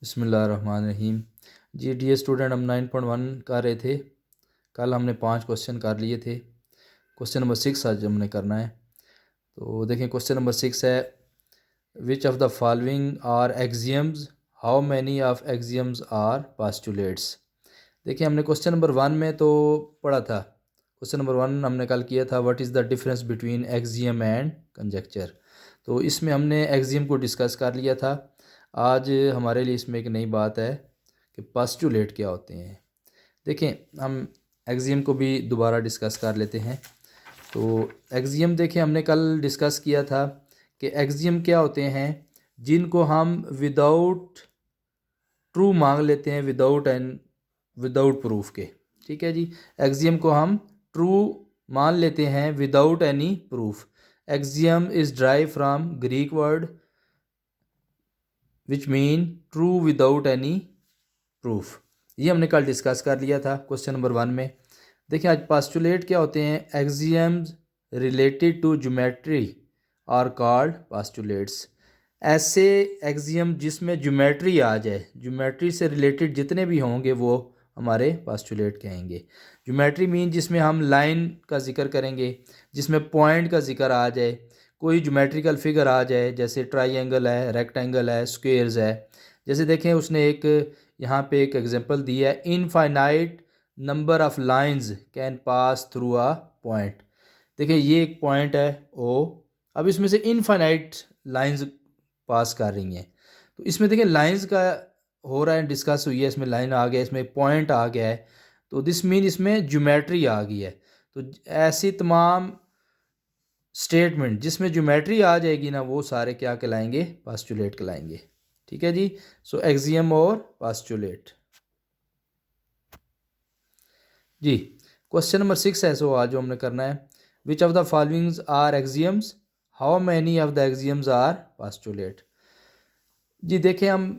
बिस्मिल्लाहिर्रहमानिर्रहीम। जी dear student, हम 9.1 कर रहे थे। कल हमने 5 क्वेश्चन कर लिए थे। क्वेश्चन नंबर 6 आज हमने करना है। तो देखें, क्वेश्चन नंबर 6 है, which of the following are axioms, how many of axioms are postulates. देखिए, हमने क्वेश्चन नंबर 1 में तो पढ़ा था। क्वेश्चन नंबर 1 हमने कल किया था, what is the difference between axiom and conjuncture. तो इसमें हमने एक्सियम को डिस्कस कर लिया था। आज हमारे लिए इसमें एक नई बात है कि पास्टुलेट क्या होते हैं। देखें, हम एक्सियम को भी दोबारा डिस्कस कर लेते हैं। तो एक्सियम देखें, हमने कल डिस्कस किया था कि एक्सियम क्या होते हैं, जिनको हम विदाउट ट्रू मांग लेते हैं, विदाउट प्रूफ के। ठीक है जी, एक्सियम को हम ट्रू मान लेते हैं without any proof. Axiom is drive from Greek word which mean true without any proof. ये हमने कल डिस्कस कर लिया था क्वेश्चन नंबर 1 में। देखिए, आज पास्टुलेट क्या होते हैं। Axioms related to geometry are called postulates. ऐसे एक्सियम जिसमें ज्योमेट्री आ जाए, ज्योमेट्री से रिलेटेड जितने भी होंगे वो हमारे पास्टुलेट कहेंगे। ज्योमेट्री मीन जिसमें हम लाइन का जिक्र करेंगे, जिसमें पॉइंट का जिक्र आ जाए, कोई ज्योमेट्रिकल फिगर आ जाए, जैसे ट्राइंगल है, रेक्टेंगल है, स्क्वेयर्स है। जैसे देखें, उसने एक यहाँ पे एक एग्जांपल दिया है, infinite number of lines can pass through a point. देखिए, ये एक पॉइंट है ओ। अब इसमें से इनफाइनाइट लाइंस पास कर रही हैं। तो इसमें देखिए, लाइंस का हो रहा है, डिस्कस हुई है, इसमें लाइन आ गया, इसमें पॉइंट आ गया है। तो दिस मीन इसमें ज्योमेट्री आ गई है। तो ऐसी तमाम स्टेटमेंट जिसमें ज्योमेट्री आ जाएगी ना, वो सारे क्या कहलाएंगे, पास्टुलेट कहलाएंगे। ठीक है जी। सो एक्सियम और पास्टुलेट जी। क्वेश्चन नंबर 6 है, सो आज जो हमने करना है, which of the followings are axioms, how many of the axioms are postulate. जी देखिए, हम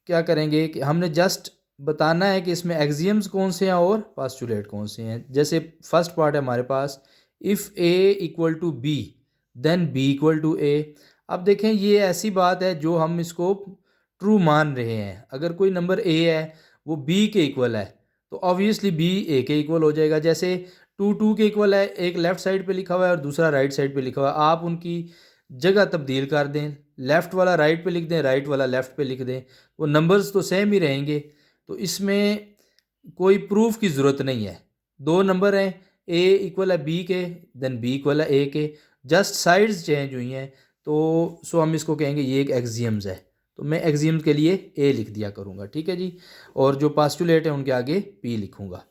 क्या करेंगे कि हमने जस्ट बताना है कि इसमें एक्सियम्स कौन से हैं और पास्टुलेट कौन से हैं। जैसे फर्स्ट पार्ट है हमारे पास, if A equal to B then B equal to A. अब देखें, ये ऐसी बात है जो हम इसको ट्रू मान रहे हैं। अगर कोई नंबर ए है वो बी के इक्वल है, तो ऑब्वियसली बी ए के इक्वल हो जाएगा। जैसे टू टू के इक्वल है, एक लेफ़्ट साइड पे लिखा हुआ है और दूसरा राइट साइड पे लिखा हुआ है, आप उनकी जगह तब्दील कर दें, लेफ़्ट वाला राइट पे लिख दें, राइट वाला लेफ़्ट पे लिख दें, वो नंबर्स तो सेम ही रहेंगे। तो इसमें कोई प्रूफ की ज़रूरत नहीं है। दो नंबर हैं, ए इक्वल है बी के, देन बी इक्वल है ए के, जस्ट साइड्स चेंज हुई हैं। तो सो हम इसको कहेंगे ये एक एक्सियम्स है। तो मैं एक्सियम्स के लिए ए लिख दिया करूँगा। ठीक है जी। और जो पास्टुलेट है उनके आगे पी लिखूँगा।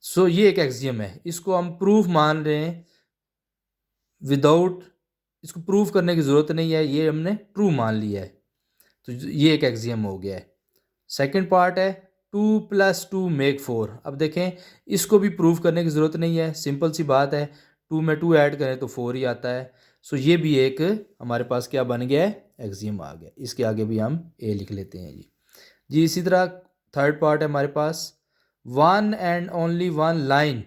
सो ये एक एक्सियम है, इसको हम प्रूफ मान रहे हैं विदाउट, इसको प्रूफ करने की ज़रूरत नहीं है, ये हमने ट्रू मान लिया है। तो ये एक एक्सियम हो गया है। सेकंड पार्ट है, 2 + 2 मेक 4। अब देखें, इसको भी प्रूफ करने की ज़रूरत नहीं है, सिंपल सी बात है, 2 में 2 ऐड करें तो 4 ही आता है। सो ये भी एक हमारे पास क्या बन गया है, एक्सियम आ गया। इसके आगे भी हम ए लिख लेते हैं जी। जी इसी तरह थर्ड पार्ट है हमारे पास, 1 and only 1 line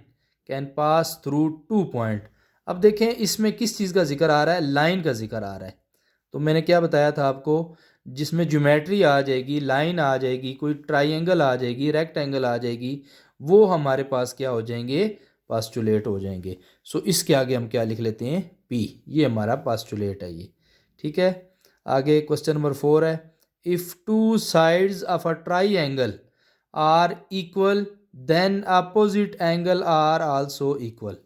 can pass through 2 point. अब देखें, इसमें किस चीज़ का जिक्र आ रहा है, लाइन का जिक्र आ रहा है। तो मैंने क्या बताया था आपको, जिसमें ज्योमेट्री आ जाएगी, लाइन आ जाएगी, कोई ट्राइंगल आ जाएगी, रेक्टेंगल आ जाएगी, वो हमारे पास क्या हो जाएंगे, पास्टुलेट हो जाएंगे। सो इसके आगे हम क्या लिख लेते हैं, पी। ये हमारा पास्टुलेट है ये। ठीक है। आगे क्वेश्चन नंबर 4 है, if two sides of a triangle are equal then opposite angle are also equal.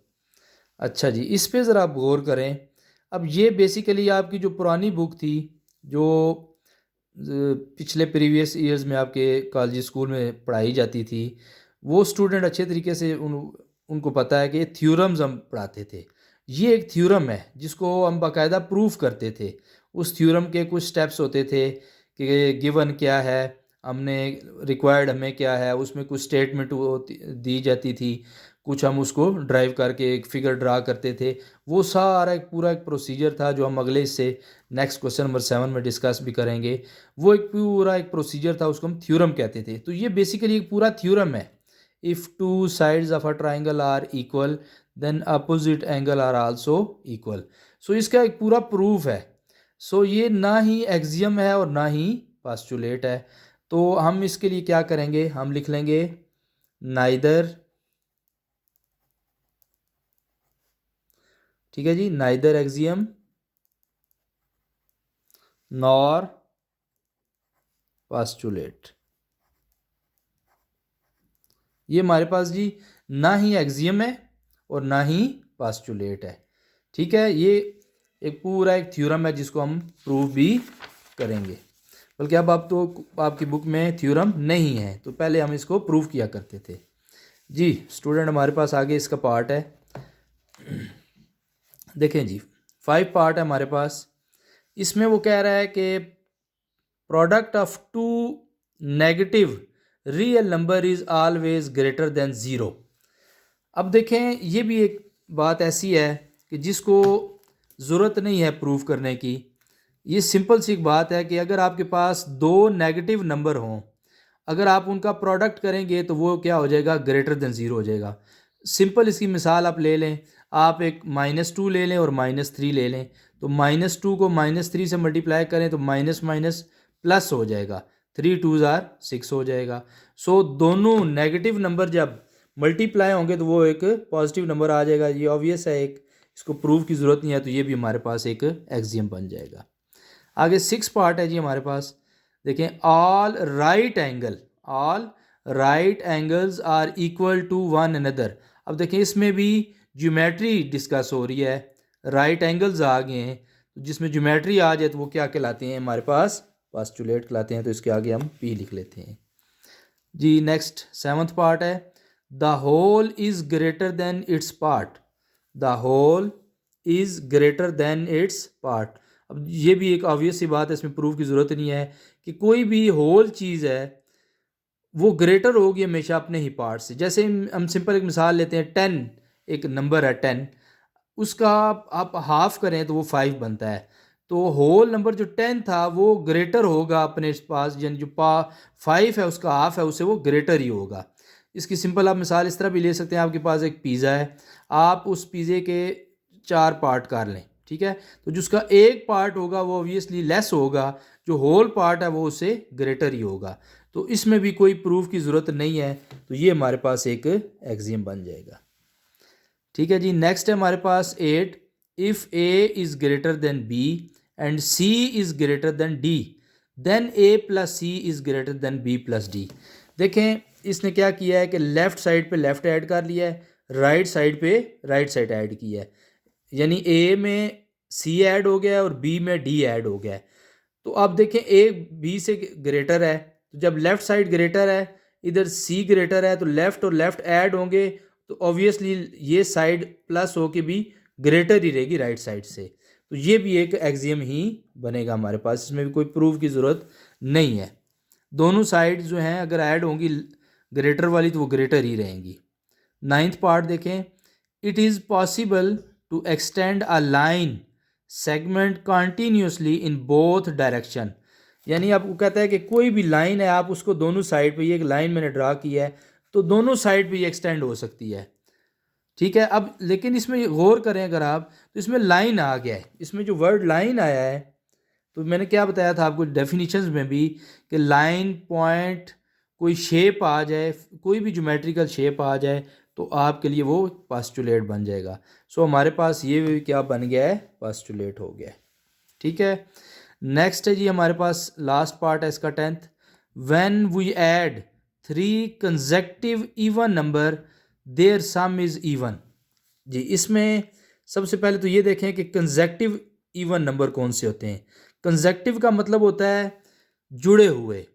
अच्छा जी, इस पे ज़रा आप गौर करें। अब ये बेसिकली आपकी जो पुरानी बुक थी, जो पिछले प्रीवियस ईयर्स में आपके कॉलेज स्कूल में पढ़ाई जाती थी, वो स्टूडेंट अच्छे तरीके से उनको पता है कि थ्योरम्स हम पढ़ाते थे। ये एक थ्योरम है जिसको हम बाकायदा प्रूफ करते थे। उस थ्योरम के कुछ स्टेप्स होते थे कि गिवन क्या है, हमने रिक्वायर्ड हमें क्या है, उसमें कुछ स्टेटमेंट दी जाती थी, कुछ हम उसको ड्राइव करके एक फिगर ड्रा करते थे। वो सारा एक पूरा एक प्रोसीजर था जो हम अगले इससे नेक्स्ट क्वेश्चन नंबर 7 में डिस्कस भी करेंगे। वो एक पूरा एक प्रोसीजर था, उसको हम थ्योरम कहते थे। तो ये बेसिकली एक पूरा थ्योरम है, if two sides of a triangle are equal then opposite angle are also equal. So इसका एक पूरा प्रूफ है। सो ये ना ही एक्सियम है और ना ही पास्टुलेट है। तो हम इसके लिए क्या करेंगे, हम लिख लेंगे नाइदर, ठीक है जी, नाइदर एक्सियम नॉर पास्टुलेट। ये हमारे पास जी ना ही एक्सियम है और ना ही पास्टुलेट है, ठीक है। ये एक पूरा एक थ्योरम है जिसको हम प्रूव भी करेंगे, बल्कि अब आप तो आपकी बुक में थ्योरम नहीं है, तो पहले हम इसको प्रूव किया करते थे जी। स्टूडेंट हमारे पास आगे इसका पार्ट है, देखें जी 5 पार्ट है हमारे पास। इसमें वो कह रहा है कि product of two negative real number is always greater than zero. अब देखें ये भी एक बात ऐसी है कि जिसको ज़रूरत नहीं है प्रूफ करने की। ये सिंपल सी एक बात है कि अगर आपके पास दो नेगेटिव नंबर हों, अगर आप उनका प्रोडक्ट करेंगे तो वो क्या हो जाएगा, ग्रेटर देन ज़ीरो हो जाएगा। सिंपल इसकी मिसाल आप ले लें, आप एक -2 ले लें और -3 ले लें, तो -2 को -3 से मल्टीप्लाई करें तो माइनस माइनस प्लस हो जाएगा, 3 2 आर 6 हो जाएगा। सो दोनों नेगेटिव नंबर जब मल्टीप्लाई होंगे तो वो एक पॉजिटिव नंबर आ जाएगा। ये ऑब्वियस है, एक इसको प्रूफ की ज़रूरत नहीं है, तो ये भी हमारे पास एक एक्सियम बन जाएगा। आगे 6 पार्ट है जी हमारे पास, देखें all right angles are equal to one another. अब देखें इसमें भी ज्योमेट्री डिस्कस हो रही है, राइट एंगल्स आ गए हैं, तो जिसमें ज्योमेट्री आ जाए तो वो क्या कहलाते हैं हमारे पास, पास्टुलेट कहलाते हैं। तो इसके आगे हम पी लिख लेते हैं जी। नेक्स्ट 7th पार्ट है, the whole is greater than its part, the whole is greater than its part. अब ये भी एक ऑब्वियस सी बात है, इसमें प्रूफ की ज़रूरत नहीं है कि कोई भी होल चीज़ है वो ग्रेटर होगी हमेशा अपने ही पार्ट से। जैसे हम सिंपल एक मिसाल लेते हैं, 10 एक नंबर है 10, उसका आप हाफ करें तो वो 5 बनता है, तो होल नंबर जो 10 था वो ग्रेटर होगा अपने पास, यानी जो 5 है उसका हाफ है उससे वो ग्रेटर ही होगा। इसकी सिंपल आप मिसाल इस तरह भी ले सकते हैं, आपके पास एक पिज़्ज़ा है, आप उस पिज़्ज़े के 4 पार्ट कर लें, ठीक है, तो जिसका एक पार्ट होगा वो ऑब्वियसली लेस होगा, जो होल पार्ट है वो उससे ग्रेटर ही होगा। तो इसमें भी कोई प्रूफ की ज़रूरत नहीं है, तो ये हमारे पास एक एक्सियम बन जाएगा, ठीक है जी। नेक्स्ट है हमारे पास 8, if A is greater than B and C is greater than D then A plus C is greater than B plus D. देखें इसने क्या किया है कि लेफ़्ट साइड पे लेफ़्ट ऐड कर लिया है, राइट साइड पे राइट साइड ऐड किया है, यानी ए में सी ऐड हो गया है और बी में डी ऐड हो गया है। तो आप देखें ए बी से ग्रेटर है, तो जब लेफ़्ट साइड ग्रेटर है, इधर सी ग्रेटर है, तो लेफ़्ट और लेफ़्ट ऐड होंगे, तो ऑब्वियसली ये साइड प्लस हो के भी ग्रेटर ही रहेगी राइट साइड से, तो ये भी एक एक्सियम ही बनेगा हमारे पास। इसमें भी कोई प्रूफ की ज़रूरत नहीं है, दोनों साइड जो हैं अगर ऐड होंगी ग्रेटर वाली तो वो ग्रेटर ही रहेंगी। 9th पार्ट देखें, it is possible to extend a line segment continuously in both direction, यानी आपको कहता है कि कोई भी लाइन है आप उसको दोनों साइड पे, ये एक लाइन मैंने ड्रा की है तो दोनों साइड पे ये एक्सटेंड हो सकती है, ठीक है। अब लेकिन इसमें गौर करें अगर आप, तो इसमें लाइन आ गया है, इसमें जो वर्ड लाइन आया है, तो मैंने क्या बताया था आपको डेफिनेशंस में भी कि लाइन पॉइंट कोई शेप आ जाए, कोई भी ज्योमेट्रिकल शेप आ जाए तो आपके लिए वो पास्टुलेट बन जाएगा। सो हमारे पास ये भी क्या बन गया है, पास्टुलेट हो गया है, ठीक है। नेक्स्ट है जी हमारे पास लास्ट पार्ट है इसका 10th, when we add 3 consecutive even number there sum is even. जी इसमें सबसे पहले तो ये देखें कि कंसेक्टिव इवन नंबर कौन से होते हैं। कंसेक्टिव का मतलब होता है जुड़े हुए,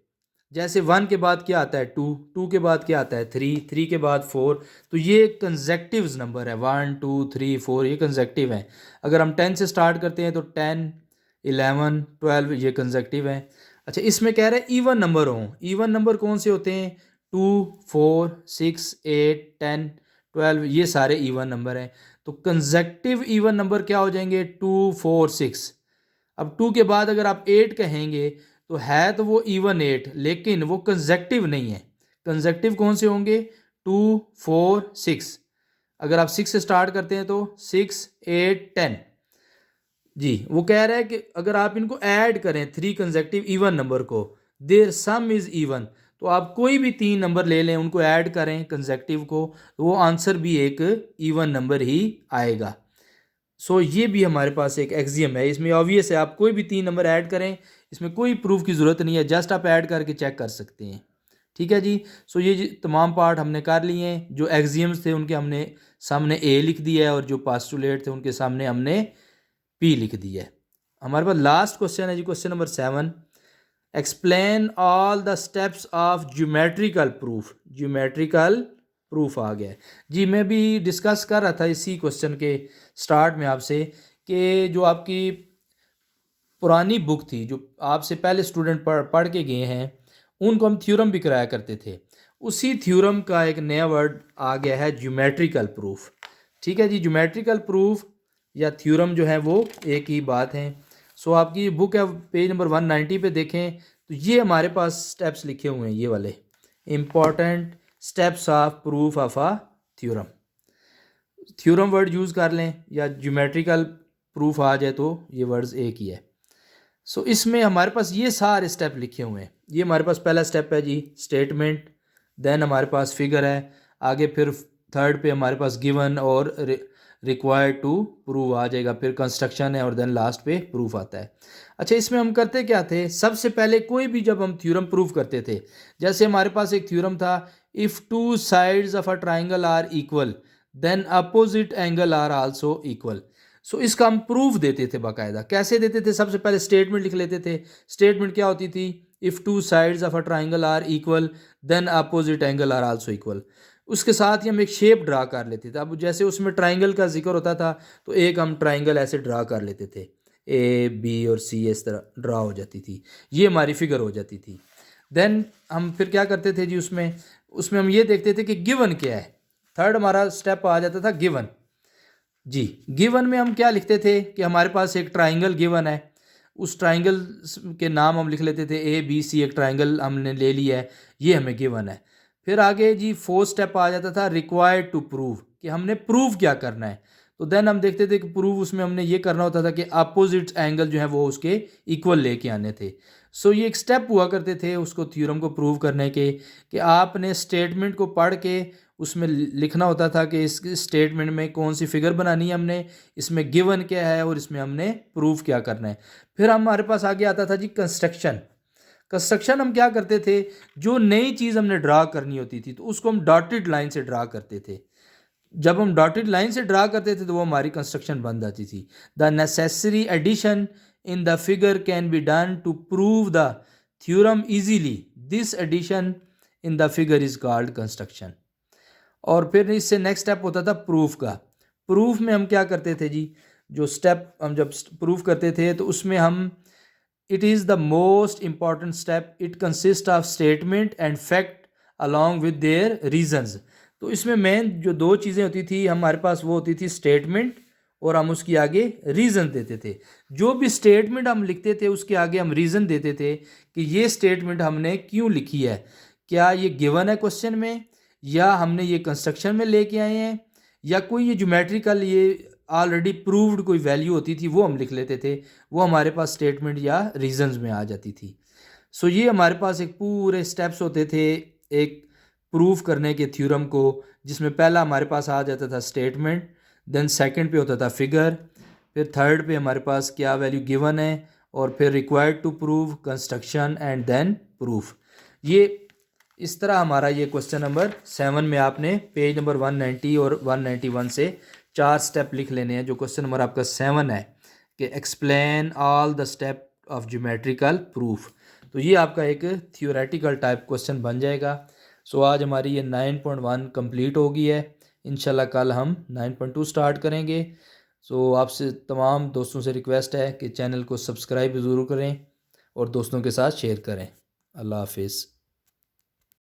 जैसे 1 के बाद क्या आता है 2, 2 के बाद क्या आता है 3, 3 के बाद 4, तो ये कंसेक्टिव नंबर है, 1 2 3 4 ये कंसेक्टिव हैं। अगर हम 10 से स्टार्ट करते हैं तो 10 11 12 ये कंसेक्टिव हैं। अच्छा इसमें कह रहे हैं इवन नंबर हों, इवन नंबर कौन से होते हैं 2 4 6 8 10 12 ये सारे इवन नंबर हैं। तो कंसेक्टिव इवन नंबर क्या हो जाएंगे 2 4 6। अब 2 के बाद अगर आप 8 कहेंगे तो है तो वो इवन 8 लेकिन वो कंसेक्टिव नहीं है। कंसेक्टिव कौन से होंगे 2 4 6। अगर आप 6 से स्टार्ट करते हैं तो 6 8 10। जी वो कह रहा है कि अगर आप इनको ऐड करें 3 कंसेक्टिव इवन नंबर को देयर सम इज़ इवन, तो आप कोई भी 3 नंबर ले लें, उनको ऐड करें कंसेक्टिव को, तो वो आंसर भी एक इवन नंबर ही आएगा। सो ये भी हमारे पास एक एक्सियम है। इसमें ऑब्वियस है, आप कोई भी 3 नंबर ऐड करें, इसमें कोई प्रूफ की ज़रूरत नहीं है, जस्ट आप ऐड करके चेक कर सकते हैं। ठीक है जी। सो ये तमाम पार्ट हमने कर लिए हैं। जो एक्सियम्स थे उनके हमने सामने ए लिख दिया है, और जो पास्टुलेट थे उनके सामने हमने पी लिख दिया है। हमारे पास लास्ट क्वेश्चन है जी, question number 7। Explain all the steps of geometrical proof. Geometrical proof आ गया है जी। मैं भी डिस्कस कर रहा था इसी क्वेश्चन के स्टार्ट में आपसे, कि जो आपकी पुरानी बुक थी, जो आपसे पहले स्टूडेंट पढ़ के गए हैं, उनको हम थ्योरम भी कराया करते थे। उसी थ्योरम का एक नया वर्ड आ गया है, ज्योमेट्रिकल प्रूफ। ठीक है जी। ज्योमेट्रिकल प्रूफ या थ्योरम जो है वो एक ही बात है। सो आपकी बुक है, पेज नंबर 190 पे देखें, तो ये हमारे पास स्टेप्स लिखे हुए हैं, ये वाले important steps of proof of a theorem. Theorem word use कर लें या ज्योमेट्रिकल प्रूफ आ जाए तो ये वर्ड्स एक ही है। सो इसमें हमारे पास ये सारे स्टेप लिखे हुए हैं। ये हमारे पास पहला स्टेप है जी, स्टेटमेंट। देन हमारे पास फिगर है, आगे फिर थर्ड पे हमारे पास गिवन और रिक्वायर्ड टू प्रूव आ जाएगा, फिर कंस्ट्रक्शन है, और देन लास्ट पे प्रूफ आता है। अच्छा, इसमें हम करते क्या थे, सबसे पहले कोई भी जब हम थ्योरम प्रूव करते थे, जैसे हमारे पास एक थ्योरम था, if two sides of a triangle are equal then opposite angle are also equal. So इसका हम प्रूफ देते थे बाकायदा। कैसे देते थे, सबसे पहले स्टेटमेंट लिख लेते थे। स्टेटमेंट क्या होती थी, if two sides of a triangle are equal then opposite angle are also equal. उसके साथ ही हम एक शेप ड्रा कर लेते थे। अब जैसे उसमें ट्राइंगल का जिक्र होता था, तो एक हम ट्राइंगल ऐसे ड्रा कर लेते थे, ए बी और सी इस तरह ड्रा हो जाती थी, ये हमारी फिगर हो जाती थी। देन हम फिर क्या करते थे जी, उसमें उसमें हम ये देखते थे कि गिवन क्या है। थर्ड हमारा स्टेप आ जाता था गिवन जी। गिवन में हम क्या लिखते थे कि हमारे पास एक ट्राइंगल गिवन है, उस ट्राइंगल के नाम हम लिख लेते थे, ए बी सी, एक ट्राइंगल हमने ले लिया है, ये हमें गिवन है। फिर आगे जी फोर्थ स्टेप आ जाता था रिक्वायर्ड टू प्रूव, कि हमने प्रूव क्या करना है। तो देन हम देखते थे कि प्रूव उसमें हमने ये करना होता था कि अपोजिट एंगल जो है वो उसके इक्वल लेके आने थे। सो ये एक स्टेप हुआ करते थे उसको थ्योरम को प्रूव करने के, कि आपने स्टेटमेंट को पढ़ के उसमें लिखना होता था कि इस स्टेटमेंट में कौन सी फिगर बनानी है हमने, इसमें गिवन क्या है, और इसमें हमने प्रूफ क्या करना है। फिर हमारे पास आगे आता था जी कंस्ट्रक्शन। कंस्ट्रक्शन हम क्या करते थे, जो नई चीज़ हमने ड्रा करनी होती थी तो उसको हम डॉटेड लाइन से ड्रा करते थे। जब हम डॉटेड लाइन से ड्रा करते थे तो वो हमारी कंस्ट्रक्शन बन जाती थी। The necessary addition in the figure can be done to prove the theorem easily, this addition in the figure is called construction. और फिर इससे नेक्स्ट स्टेप होता था प्रूफ का। प्रूफ में हम क्या करते थे जी, जो स्टेप हम जब प्रूफ करते थे तो उसमें हम, it is the most important step, it consist of statement and fact along with their reasons. तो इसमें मेन जो दो चीज़ें होती थी हमारे पास, वो होती थी स्टेटमेंट, और हम उसके आगे रीज़न देते थे। जो भी स्टेटमेंट हम लिखते थे उसके आगे हम रीज़न देते थे कि ये स्टेटमेंट हमने क्यों लिखी है, क्या ये गिवन है क्वेश्चन में, या हमने ये कंस्ट्रक्शन में लेके आए हैं, या कोई ये ज्योमेट्रिकल ये ऑलरेडी प्रूव्ड कोई वैल्यू होती थी वो हम लिख लेते थे, वो हमारे पास स्टेटमेंट या रीजंस में आ जाती थी। सो ये हमारे पास एक पूरे स्टेप्स होते थे एक प्रूफ करने के थ्योरम को, जिसमें पहला हमारे पास आ जाता था स्टेटमेंट, देन सेकंड पे होता था फिगर, फिर थर्ड पे हमारे पास क्या वैल्यू गिवन है, और फिर required to prove, construction and then proof. ये इस तरह हमारा ये क्वेश्चन नंबर 7 में आपने पेज नंबर 190 और 191 से 4 स्टेप लिख लेने हैं। जो क्वेश्चन नंबर आपका 7 है कि explain all the step of geometrical proof, तो ये आपका एक थियोरेटिकल टाइप क्वेश्चन बन जाएगा। सो आज हमारी ये 9.1 कंप्लीट हो गई है। इंशाल्लाह कल हम 9.2 स्टार्ट करेंगे। सो आपसे तमाम दोस्तों से रिक्वेस्ट है कि चैनल को सब्सक्राइब ज़रूर करें और दोस्तों के साथ शेयर करें। अल्लाह हाफिज़।